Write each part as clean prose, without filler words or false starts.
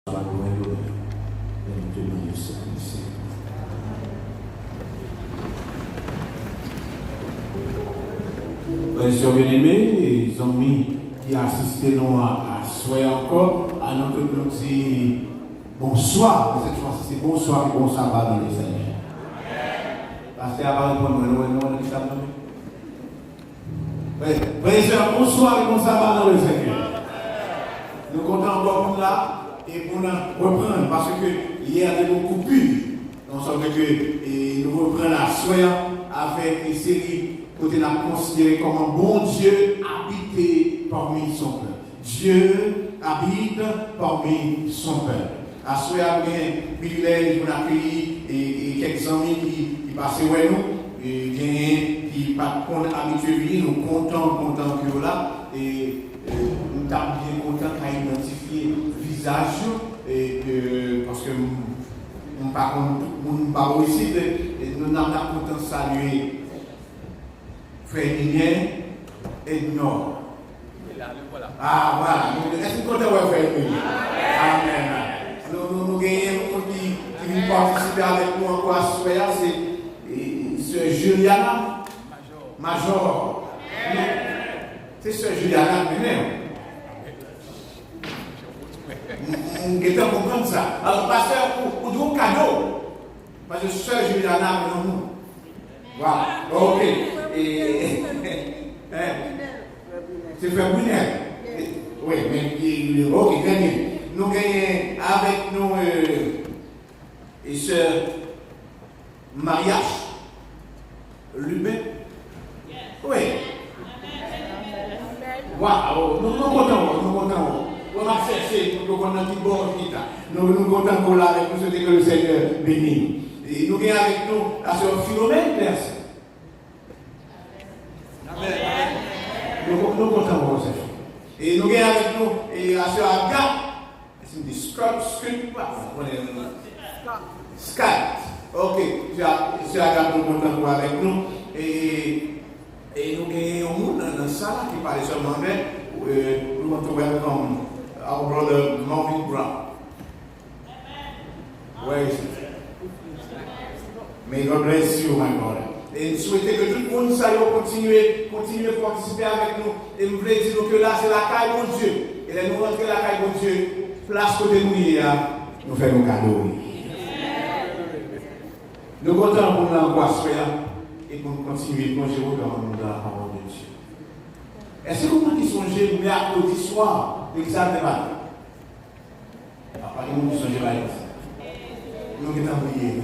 Frères bien-aimés, les amis qui assistent nous à soir encore, alors que nous disons bonsoir, cette fois-ci c'est bonsoir et bon sabbat dans le Seigneur. Parce qu'il y a pas de problème, nous qui savons. Frères, bonsoir et bon sabbat dans le Seigneur. Nous comptons encore pour là et pour nous reprendre parce que hier il y a des coupures. Donc, ça veut dire que nous reprenons la soirée avec une série que nous avons considéré comme un bon Dieu habité parmi son peuple. Dieu habite parmi son peuple. À ce moment-là, nous avons le privilège de accueillir quelques amis qui passent avec nous, et qui ne sont pas habitués à venir, nous comptons que nous là, et nous sommes bien contents qu'à identifier le visage, parce que nous ne sommes pas ici, nous n'avons pas content de saluer Frère Ninier et Nord. Ah voilà, est-ce que vous comptez Frère Ninier? Amen. Nous gagnons qui vient participer avec nous encore à ce soir, c'est Sœur Juliana Major. C'est Sœur Juliana même. Nous devons comprendre ça. Alors, pasteur, pour nous un cadeau, parce que Sœur Juliana nous. Voilà, ok. C'est Frère Brunel. Oui, mais ok, gagnez. Nous gagnons avec nous et Sœur Mariage Lubin. Oui. Waouh, nous comptons. On a cherché pour qu'on ait un petit bon résultat. Nous comptons pour là avec nous, c'est que le Seigneur bénit. Et nous gagnons avec nous la Sœur Philomène, merci. Nous comptons pour ça. Et nous gagnons avec nous et la Sœur Agathe. C'est une Skype. Ok, c'est Agathe, nous comptons pour avec nous. Et nous gagnons un monde dans la salle qui parle seulement anglais. We want to welcome our brother Marvin Brown. Where is it? May God bless you, my brother. Et nous souhaitons que tout le monde continue à participer avec nous. Et nous voulons dire que là, c'est la caille de Dieu. Et là, nous rentrons la caille de Dieu. Place côté nous, nous faisons cadeau. Nous comptons pour nous l'angoisse et pour nous continuer à plonger dans la parole de Dieu. Est-ce que vous pouvez songer mercredi soir, l'examen de matin? Après, nous songez à nous qui t'en prions.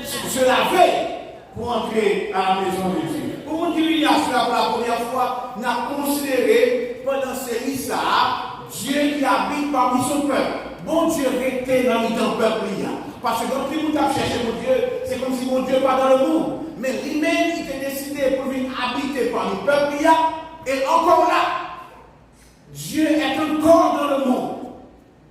Se laver pour entrer à la maison de Dieu. Pour vous dire, il y a cela pour la première fois, nous avons considéré pendant ces ça, Dieu qui habite parmi son peuple. Bon Dieu était dans le peuple. Parce que quand tout le monde a cherché mon Dieu, c'est comme si mon Dieu n'est pas dans le monde. Mais lui-même, il était décidé pour venir habiter parmi le peuple. Et encore là, Dieu est encore dans le monde.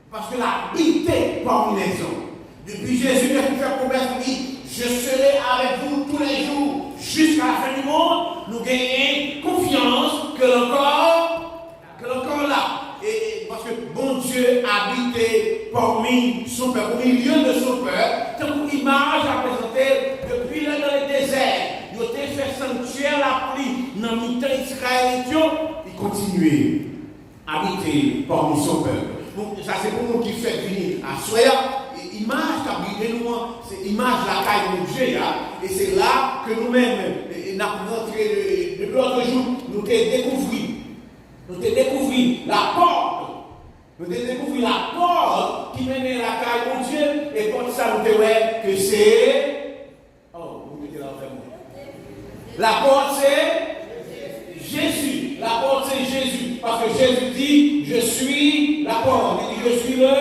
Parce qu'il a habité parmi les hommes. Depuis Jésus, il a fait promesse, il dit, je serai avec vous tous les jours jusqu'à la fin du monde. Nous gagnons confiance que l'encore là. Et parce que bon Dieu habitait parmi son peuple, au milieu de son peuple, tant qu'image à présenter depuis là dans le désert. Il a fait sanctuaire la pluie dans le milieu d'Israël, il continuait à habiter parmi son peuple. Donc, ça c'est pour nous qui fait venir à Soya. Image qui nous, c'est l'image de la caille de Dieu. Et c'est là que nous-mêmes, nous avons rentré depuis l'autre jour, nous avons découvert la porte. Nous avons découvert la porte qui mène à la caille de Dieu. Et pour ça, nous avons dit que c'est. Oh, vous mettez là vraiment. La porte, c'est Jésus. La porte, c'est Jésus. Parce que Jésus dit, je suis la porte. Il dit, je suis le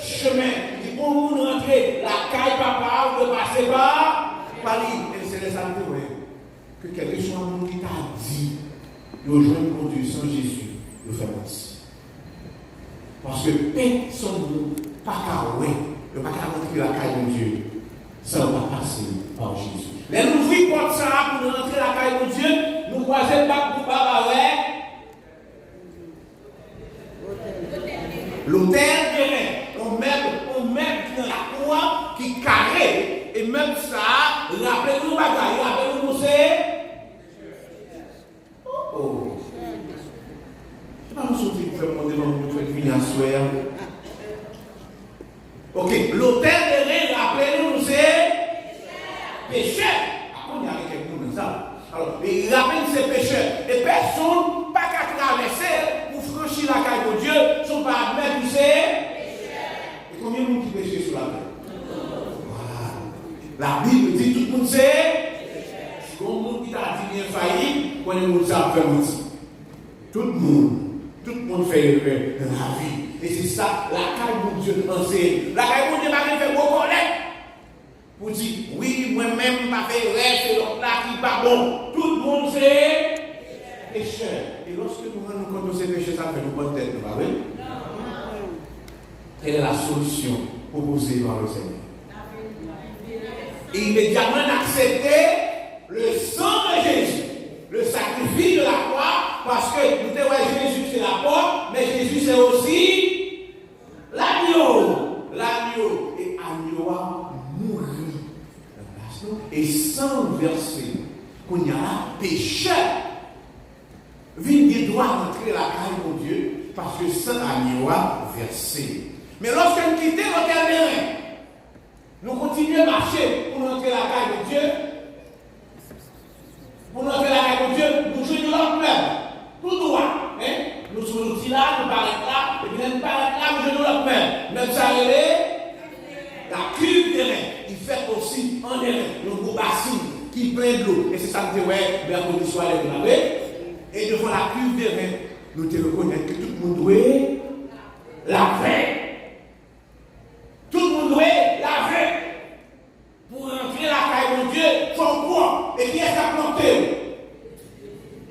chemin. Pour nous rentrer, la caille papa, de passer par lui. Et c'est les amis, que quelque chose qui t'a dit, le joint pour Dieu sans Jésus, le fait ainsi. Parce que personne ne pas qu'à ne pas qu'à rentrer la caille de Dieu sans pas passer par Jésus. Mais nous vivons comme ça pour rentrer la caille de Dieu, nous croisons pas pour babaouer. l'autel terrain. On met dans la cour qui carré. Et même ça, rappelez-nous bagaille, rappelez-nous c'est. Oh. C'est pas nous sortir pour faire monter dans notre venir à soir. Ok, l'autel terrain, rappelez-nous c'est péché. Après, il y a quelqu'un comme ça. Alors, il rappelle ses pécheurs. Et personne n'a qu'à traverser pour franchir la caille de Dieu, son pas admettre que c'est. Et combien de monde qui péché sur la terre? Voilà. La Bible dit tout le monde sait. Si le monde qui t'a dit bien failli, on est monde ça fait aussi. Tout le monde fait erreur dans la vie. Et c'est ça, la caille de Dieu enseigne. La caille de Dieu va faire reconnaître. Pour dire, oui, moi-même, ma fait reste, et l'autre là qui n'est pas bon. Tout le monde sait pécheur. Et lorsque nous rendons compte de ces péchés, ça fait nous bonne tête, pas vrai? Quelle est la solution proposée par le Seigneur? Et immédiatement accepter le sang de Jésus, le sacrifice de la croix, parce que nous disons, Jésus c'est la porte, mais Jésus c'est aussi l'agneau. L'agneau. Et l'agneau a mouru. Et sans verser, qu'on y a là, pécheur, vient doit entrer la caille de Dieu, parce que sans agneau a versé. Mais lorsque nous quittons notre terrain, nous continuons à marcher pour entrer la caille de Dieu. Pour entrer la caille de Dieu, nous jouons de l'autre même. Tout droit. Hein? Nous sommes là, nous paraissons là, et puis nous paraissons là, nous jouons de l'autre même. Même ça, la cuve terrain. Il fait aussi en terrain, le gros bassin qui plein de l'eau. Et c'est ça que nous disons, mercredi soir, et devant la cuve terrain, nous te reconnaissons que tout le monde doit laver. Tout le monde doit laver. Pour entrer la caille de Dieu, son quoi? Et qui est à planter?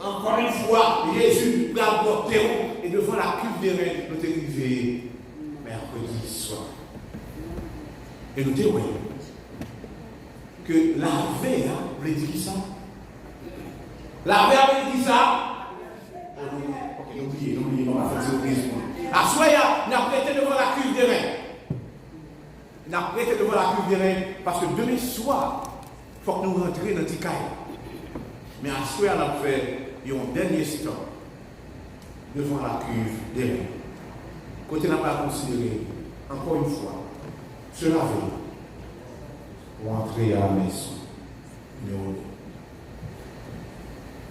Encore une fois, Jésus va porter et devant la cuve de rein, nous te arrivés mercredi soir. Et nous te voyons que laver, veut dire ça? Laver veut dire ça? Ok, n'oubliez, on va faire surprise. À soya, nous avons prêté devant la cuve de rein. Nous avons prêté devant la cuve de rein parce que demain soir, il faut que nous rentrions dans le caille. Mais à soya, nous avons fait un dernier stop devant la cuve de rein. Côté n'a pas considéré, encore une fois, se laver pour entrer à la maison.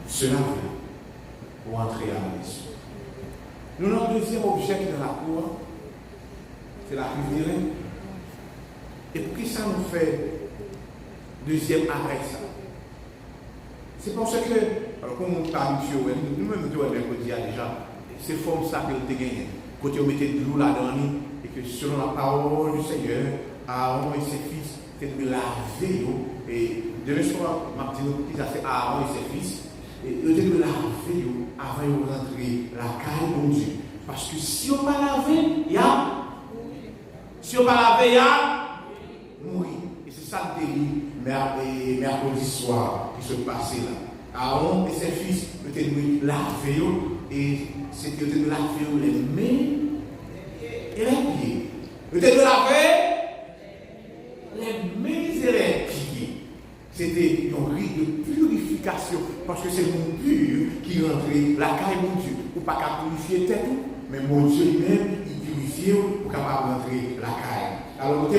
Se laver pour entrer à la maison. Notre deuxième objet dans la cour, c'est la cuve de rein. Et pour qui ça nous fait deuxième arrêt ça? C'est parce que, alors comme on parle de nous-mêmes nous avons déjà, c'est forme ça que nous avons gagné. Quand on mettait de l'eau là-dedans, et que selon la parole du Seigneur, Aaron et ses fils étaient de laver. Et demain soir, ma petite note, c'est Aaron et ses fils. Et ils étaient de laver avant de rentrer la caille de Dieu. Parce que si on ne va pas laver, il y a. Si on ne va pas laver, il y a. Mourir. Et c'est ça le délit mercredi soir qui se passait là. Aaron et ses fils étaient de laver et c'était de laver les mains et les pieds. Étaient de laver les mains et les pieds. C'était un rite de purification parce que c'est mon pur qui rentrait la caille de Dieu. Ou pas qu'à purifier tête, mais mon Dieu lui-même, il purifiait pour capable rentrer la caille. Alors,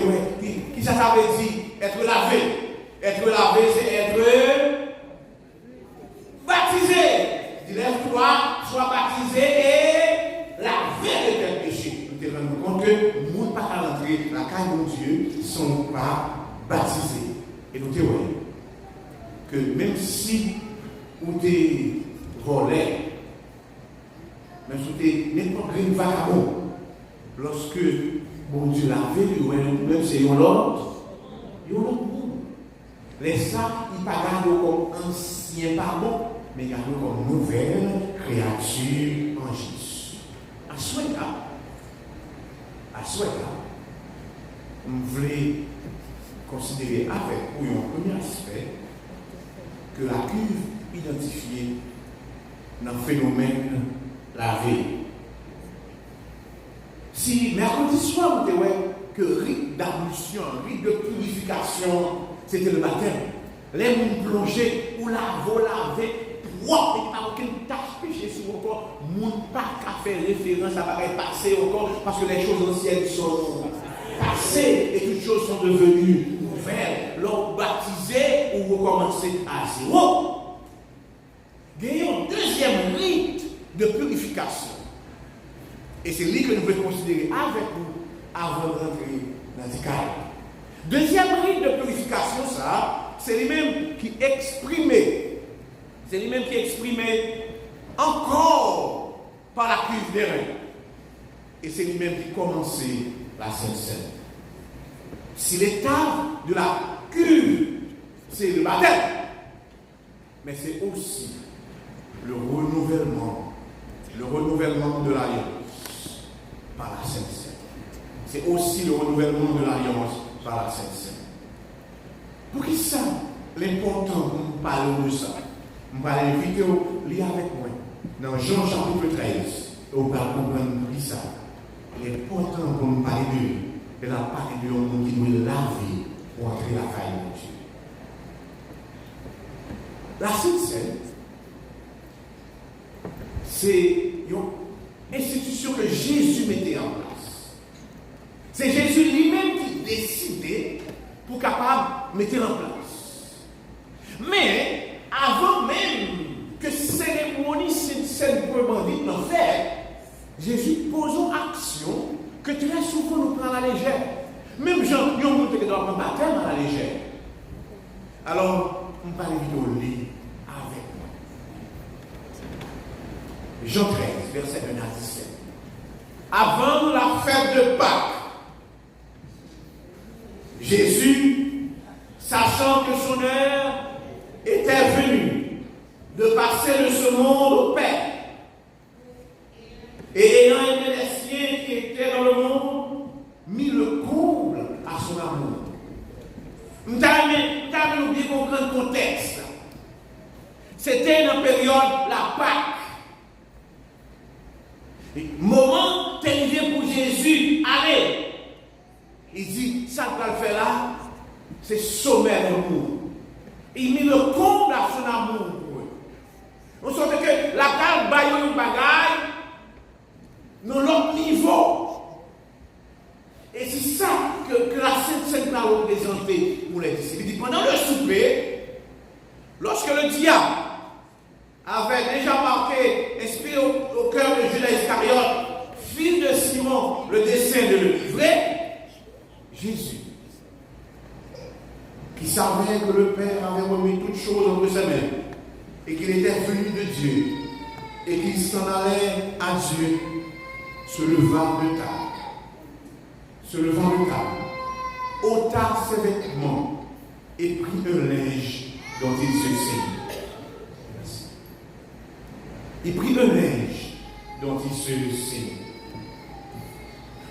qui ça veut dire être lavé? Être lavé, c'est être baptisé. Lève-toi, sois baptisé et lavé de tes péchés. Nous te rendons compte que nous ne pouvons pas rentrer la caille de Dieu sans pas baptisés. Et nous te voyons que même si vous êtes volé, même si vous êtes n'importe quel vagabond, lorsque bon Dieu l'a fait, même si on l'autre, il y a un autre monde. Les ça, ils ne pas comme ancien pardon, mais gardent comme nouvelle créature en Jésus. À souhait, on voulait considérer avec pour un premier aspect que la cuve identifiée dans le phénomène lavé. Si mercredi soir, vous voyez que rite d'ablution, rite de purification, c'était le baptême. Les gens plongés ou laver, propre, et pas aucune tâche péché sur le corps, moun pas qu'à faire référence à pareil passé encore, parce que les choses anciennes sont passées et toutes choses sont devenues nouvelles. L'on baptisé ou recommencer à zéro. Gagnons deuxième rite de purification. Et c'est lui que nous voulons considérer avec nous avant de rentrer dans le cadre. Deuxième rite de purification, ça, c'est lui-même qui exprimait. C'est lui-même qui exprimait encore par la cuve des reins. Et c'est lui-même qui commençait la Sainte Seine. Si l'état de la cuve, c'est le baptême, mais c'est aussi le renouvellement de l'alliance par la Sainte Seine. C'est aussi le renouvellement de l'alliance par la Sainte Seine. Pour qui ça, l'important pour nous parler de ça, je vais inviter à lire avec moi dans Jean chapitre 13, on va comprendre qui ça. L'important pour nous parler de lui, c'est la partie de l'homme qui doit laver pour entrer la faille de Dieu. La Sainte Seine, c'est une institution que Jésus mettait en place. C'est Jésus lui-même qui décidait pour capable de mettre en place. Mais avant même que cérémonie Sainte bandit en fait, Jésus pose une action que très souvent nous prend à la légère. Même Jean, nous montre que doit prendre baptême à la légère. Alors, on va aller au lit avec moi. Jean 13, verset 1 à 17. Avant la fête de Pâques, Jésus, sachant que son heure était venue de passer de ce monde au Père, et ayant aimé les siens qui étaient dans le monde, mit le comble à son amour. Nous avons bien compris le contexte. C'était une période, la Pâque. Moment arrivé pour Jésus, allez. Il dit, ça qu'on va faire là, c'est sommet d'amour. Il mit le comble à son amour pour eux. On sent que la carte baille une bagaille, dans l'autre niveau. Et c'est ça que la Sainte Seine a représenté pour les disciples. Il dit, pendant le souper, lorsque le diable avait déjà marqué, inspiré au cœur de Judas Iscariote, fils de Simon, le dessein de le livrer, Jésus, qui savait que le Père avait remis toutes choses entre ses mains, et qu'il était venu de Dieu, et qu'il s'en allait à Dieu, se leva de table, ôta ses vêtements et prit un linge dont il se saignait. Il prit un linge dont il se saignait.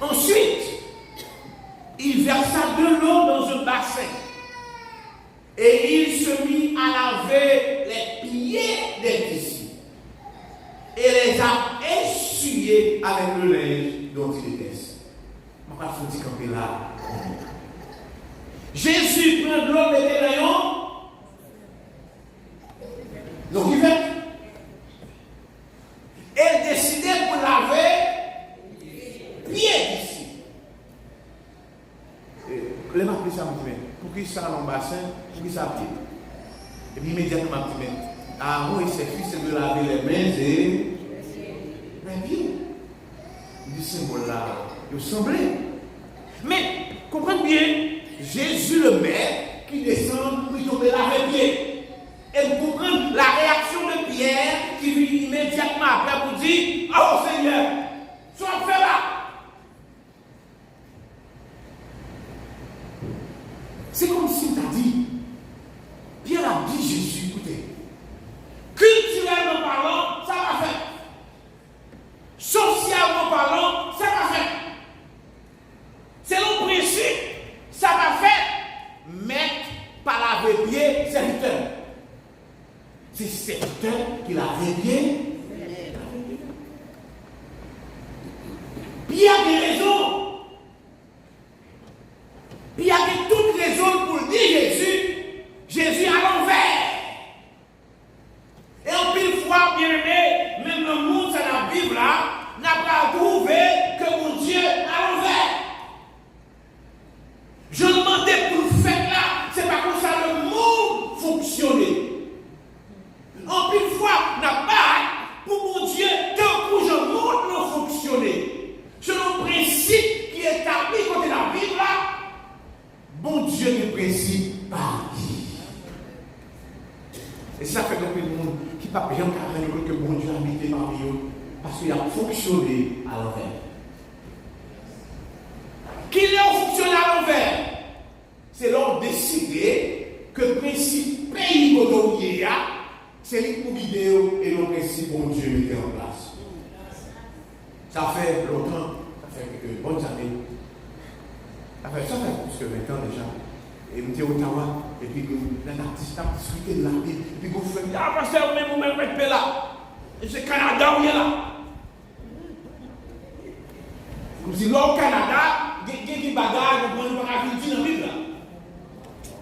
Ensuite, il versa de l'eau dans un bassin et il se mit à laver les pieds des disciples et les a essuyés avec le linge dont il était. On va se dire qu'on est là. Jésus prend de l'eau, mettait rayon. Donc il fait. Et décidait pour laver pieds d'ici. Les m'a pris ça, pour qui ça dans le bassin, pour qui ça pied. Et puis immédiatement, m'a dit, Aaron et ses fils de laver les mains et les pieds. Il dit, symbole là, il semblait. Mais, comprenez bien, Jésus le Maître qui descend pour tomber laver les pieds. Et vous comprenez la réaction de Pierre qui vient immédiatement après pour dire, oh Seigneur, sois fait là. C'est comme si tu as dit, Pierre a dit Jésus, écoutez, culturellement parlant, ça va faire. Socialement parlant, ça va faire. C'est le principe, ça va faire. Mettre par laver pied, serviteur. C'est serviteur qui lavait pied. Pierre a des raisons principe qui est établi quand la Bible là, bon Dieu est principe par et ça fait donc le monde qui ne peut pas que bon Dieu habite parmi eux parce qu'il a fonctionné à l'envers. Qu'il a fonctionné à l'envers, c'est leur décider que le principe pays motorier, c'est lui pour guider et le principe bon Dieu mettait en place. Ça fait longtemps, ça fait quelques bonnes années. Ça fait plus que 20 ans déjà. Et je suis à Ottawa, et puis un artiste a discuté de la Bible, et puis vous faites, ah, pasteur, vous même restez là. Et c'est Canada où il est là. Comme si là au Canada, il y a des bagages, vous prenez pas la vie dans la Bible.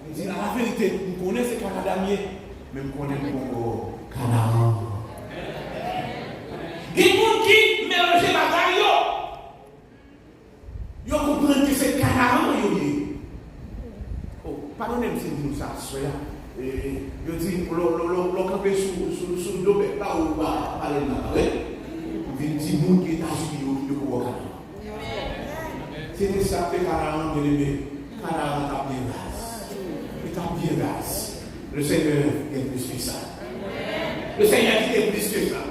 Je dis, la vérité, vous connaissez ce Canada mieux, mais vous connaissez le Congo. Canada. Il y a des gens qui mélangent les bagages, ils comprennent que c'est Canada. Pardonnez-moi si vous nous asseyez là. Je dis, l'on campé sous le dos, là où on va parler là. Vous dites, les gens qui sont États-Unis, ils vont au Canada. C'est ça que Canada, bien aimé. Canada a bien gaz. Il a bien gaz. Le Seigneur est plus que ça. Le Seigneur est plus que ça.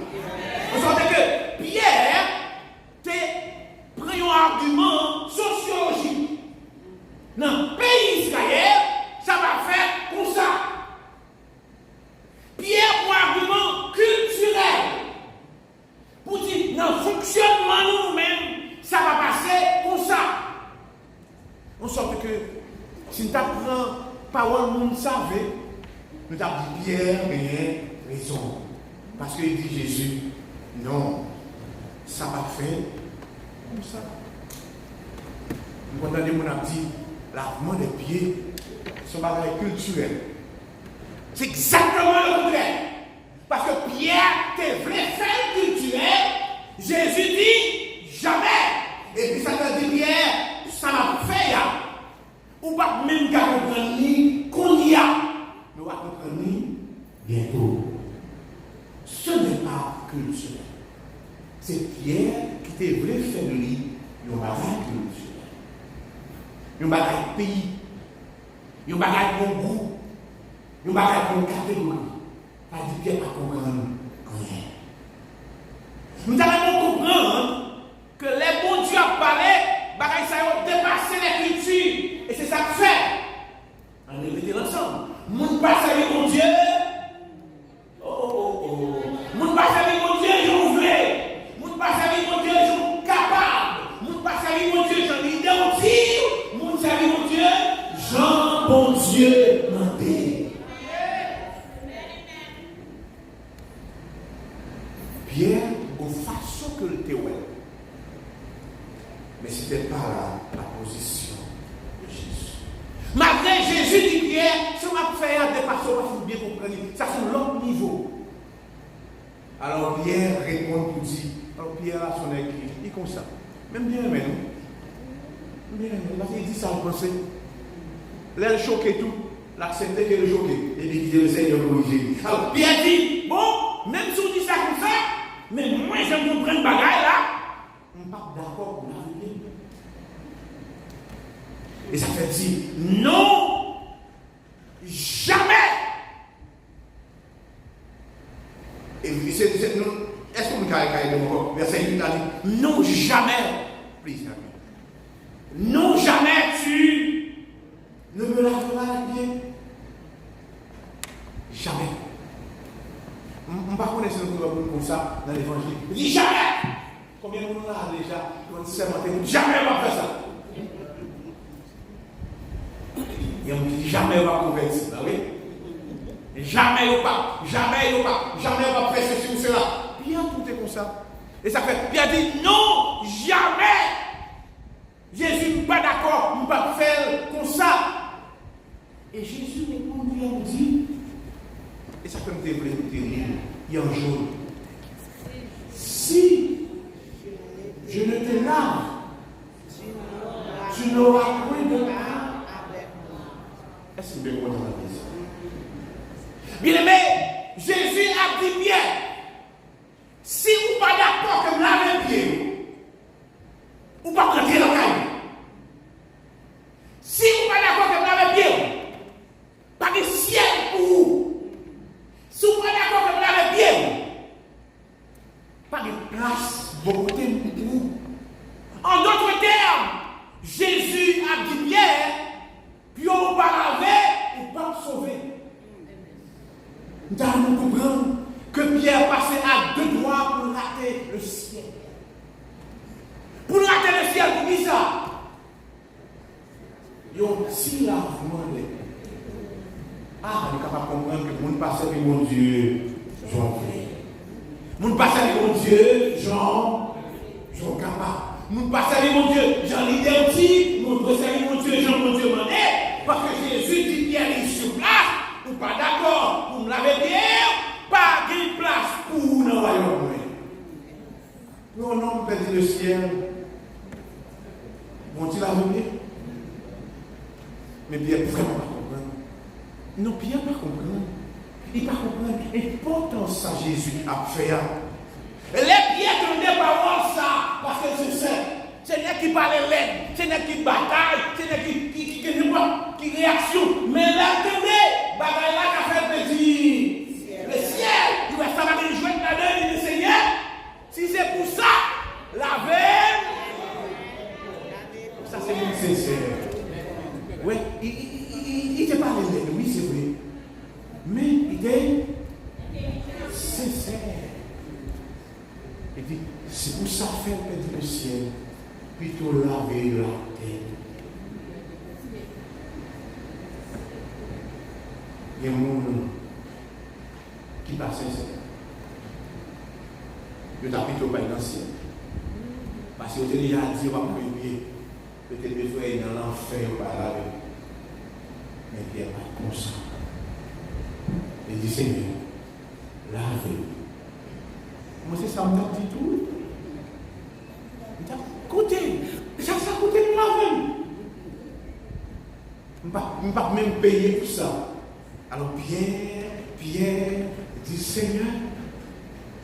Vous sentez que Pierre prend un argument sociologique. Dans le pays d'Israël, ça va faire comme ça. Pierre pour un argument culturel. Pour dire, dans le fonctionnement nous-mêmes, ça va passer comme ça. En sorte que, si nous apprenons parole, nous savons, nous avons dit Pierre, mais raison. Parce qu'il dit Jésus, non, ça va faire comme ça. Vous entendez, mon a dit, lavement des pieds, son bagage culturel. C'est exactement le contraire. Parce que Pierre, tes vrais faits culturels, Jésus dit jamais. Et puis ça veut dire Pierre, ça m'a fait ya. Ou pas même qu'à comprendre ni qu'on y a. Nous va comprendre ni bientôt. Ce n'est pas culturel. C'est Pierre qui tes vrais faits de lui, le bagage culturel. Le bagage pays. Le bagage bon goût. Le bagage bon catégorie. Ça dit bien pas comprendre rien. Nous allons comprendre que les bons dieux ont parlé, bagage ça ont dépassé l'écriture. Et c'est ça que fait. On est mettez ensemble. Moun pas servir mon Dieu. Moun pas servir mon Dieu, j'en voulais. Moun pas servir mon Dieu, j'en capable. Moun pas servir mon Dieu, j'en identique. Moun servir mon Dieu, Jean bon Dieu mandé. Pierre, aux façon que le théorie. Mais ce n'était pas la position de Jésus. Malgré Jésus dit Pierre, si on va faire des passions, il faut bien comprendre. Ça c'est l'autre niveau. Alors Pierre répond pour dire, alors Pierre a son écrit, il est comme ça. Même bien aimé, non? Bien aimé, parce qu'il dit ça en pensée. Là, il choquait tout. L'accepter qu'il est choqué. Et puis il dit le Seigneur corrigé. Alors Pierre dit, bon, même si on dit ça comme ça, mais moi j'aime comprendre le bagaille là, on n'est pas d'accord pour l'avenir. Et ça fait dire, non, jamais. Et est-ce que vous avez de mon corps? Verset 8 a dit, non, jamais. Please, non, jamais tu ne me laveras les pieds. Jamais. On ne va pas connaître ce que comme ça dans l'évangile. Il dit jamais. Combien de monde là déjà? Jamais on va faire ça. Et on dit jamais on va convertir. Oui? Jamais on va. Jamais on va. Jamais on va faire ceci ou cela. Bien tout est comme ça. Et ça fait. Pierre dit non, jamais. Jésus n'est pas d'accord. On ne va pas faire comme ça. Et Jésus répond, on dit. Et ça peut me développer. Il y a un jour. Si je ne te lave, tu n'auras point de mal est-ce que vous comprenez ça? Bien aimé, Jésus a dit bien, si vous n'êtes pas d'accord que me laver les pieds, vous ne pouvez pas rentrer dans qui ça? Il y a un petit lavement de. Ah, on est capable de comprendre que mon passé avec mon Dieu, Jean-Pierre. Mon passé avec mon Dieu, Jean capable. Mon passé avec mon Dieu, Jean-Leader aussi. Mon passé avec mon Dieu, Jean-Dieu Manet. Parce que Jésus dit Pierre est sur place. Ou pas d'accord, pour me laver bien, pas de place pour vous dans le royaume. Nous, on a perdu le ciel. Vont-ils la revenir? Mais Pierre ne peut pas comprendre. Non, Pierre ne peut pas comprendre. Il ne peut pas comprendre l'importance que Jésus a fait. Et les Pierre qui ont des paroles, ça, parce que c'est ça. C'est n'est qui parle l'aide, c'est n'est qui bataille, c'est n'est qui réaction. Mais là, attendez, bataille là qui a fait petit. Le ciel, il va savoir que jouer là-dedans, le Seigneur. Si c'est pour ça, la veille, ça c'est une sincère. Oui, il était pas l'aide, oui, c'est vrai. Mais il était sincère. Il dit, c'est pour ça faire perdre le ciel, plutôt laver la terre. Il y a un monde qui passe sincère. Je t'ai plutôt pas dans le ciel. Parce que j'ai déjà dit, on va prier. Peut-être que frères dans l'enfer, on va laver. Mais il n'y a pas comme ça. Il dit, Seigneur, lavez. Moi, c'est ça, on t'a dit tout. Écoutez, ça coûte de laver. Je ne vais pas même payer pour ça. Alors Pierre dit, Seigneur,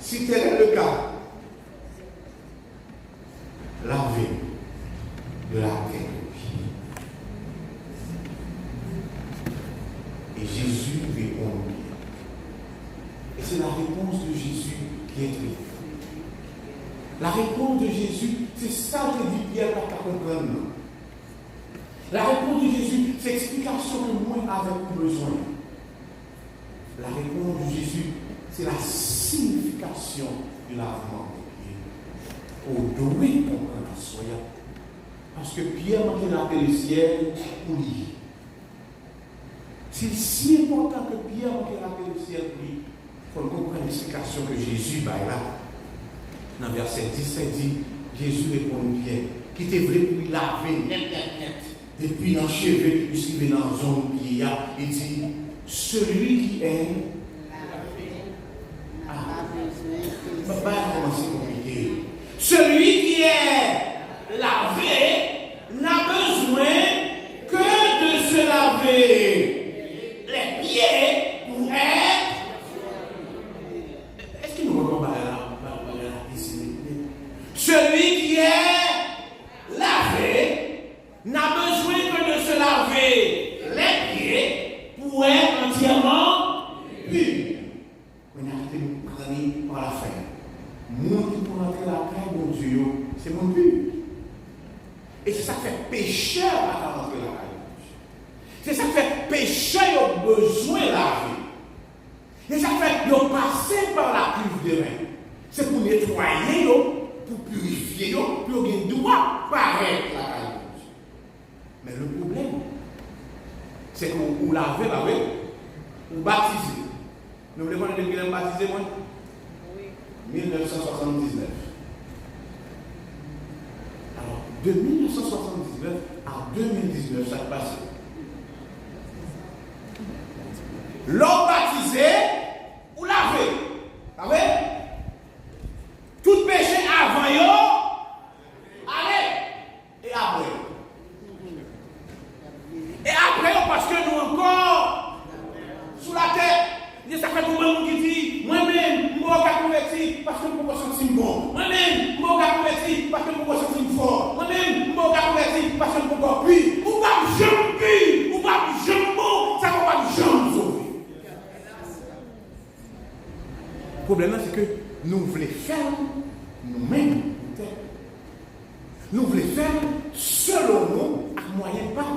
si tel est le cas, lavez de la terre aux pieds. Et Jésus répond bien. Et c'est la réponse de Jésus qui est triste. La réponse de Jésus, c'est ça que dit Pierre pour qu'à comprendre. La réponse de Jésus, c'est l'explication que moi avais besoin. La réponse de Jésus, c'est la signification du lavement des pieds. Au doué comprendre la soya. Parce que Pierre manquait laver le ciel pour lui. C'est si important que Pierre manquait laver le ciel pour lui. Il faut comprendre l'explication que Jésus va là. Dans le verset 17, dit, Jésus répond bien, qui était vrai pour laver net. Depuis dans le cheveu, puisqu'il est dans la zone pied, il dit, celui qui est pas commencer compliqué. Celui qui est lavé n'a besoin que de se laver les pieds pour être. Est-ce qu'il nous reconnaît là? Celui qui est lavé n'a besoin que de se laver les pieds pour être entièrement pur. On a été pris par la fin. Moi qui pour entrer la caille, mon Dieu, c'est mon but. Et c'est ça qui fait pécheur à rentrer la caille. C'est ça qui fait pécheur au besoin de la vie. Et ça fait de passer par la cuve de main. C'est pour nettoyer, pour purifier, pour qu'il doit paraître la caille. Mais le problème, c'est qu'on l'avait, on baptisé. Nous voulons connaître depuis qu'on a baptisé, moi? Oui. 1979. Alors, de 1979 à 2019, ça passe. L'homme baptisé, ou lavé. Vous savez? Tout péché avant, allez, et après. Et après, parce que nous encore, sous la tête, ça fait tout le monde qui dit, moi-même, je suis converti parce que je me sentir bon. Moi-même, je suis converti parce que je me sentir fort. Moi-même, je suis converti parce que je me sens plus. Ou pas de jambe pire, ou pas de jambe bon, ça ne va pas de jambe sauver. Le problème, c'est que nous voulons faire nous-mêmes. Nous voulons faire selon nous, à moyen pas.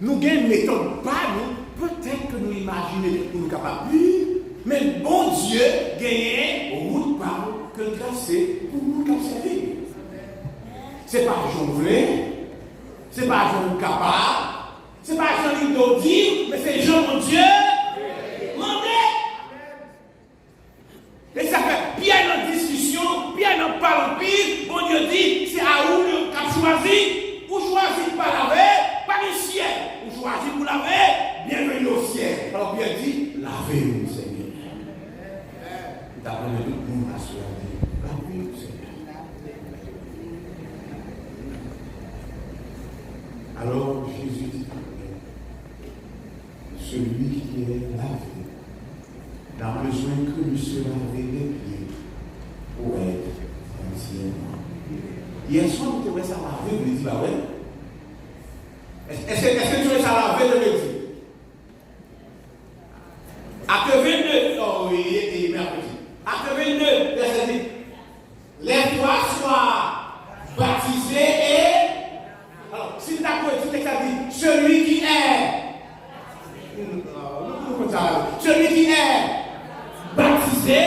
Nous avons une méthode pas nous, peut-être que nous imaginons que nous sommes capables, mais bon Dieu gagne route par que tracé pour nous servir. c'est pas Jean voulait, c'est pas Jean capable, c'est pas Jean qui dire, mais c'est Jean mon Dieu. Et ça fait bien dans discussion, bien dans parole pile, bon Dieu dit, c'est à où le cap choisi, ou choisi par laver, par le ciel, ou choisi pour laver, bienvenue au ciel. Alors bien dit, lavez-vous Seigneur. D'après tout le monde à se laver, lavez-vous Seigneur. Alors Jésus dit, celui qui est lavé, n'a besoin que de se laver les pieds pour être entièrement. Hier soir, tu te ça laver, vous dites, bah ouais. Est-ce que tu veux ça laver, je le dis? Acte 22, oh oui, mercredi. Acte 22, verset 10. Lève-toi, sois baptisé et. Alors, si tu as dit, celui qui est. Celui qui est baptisé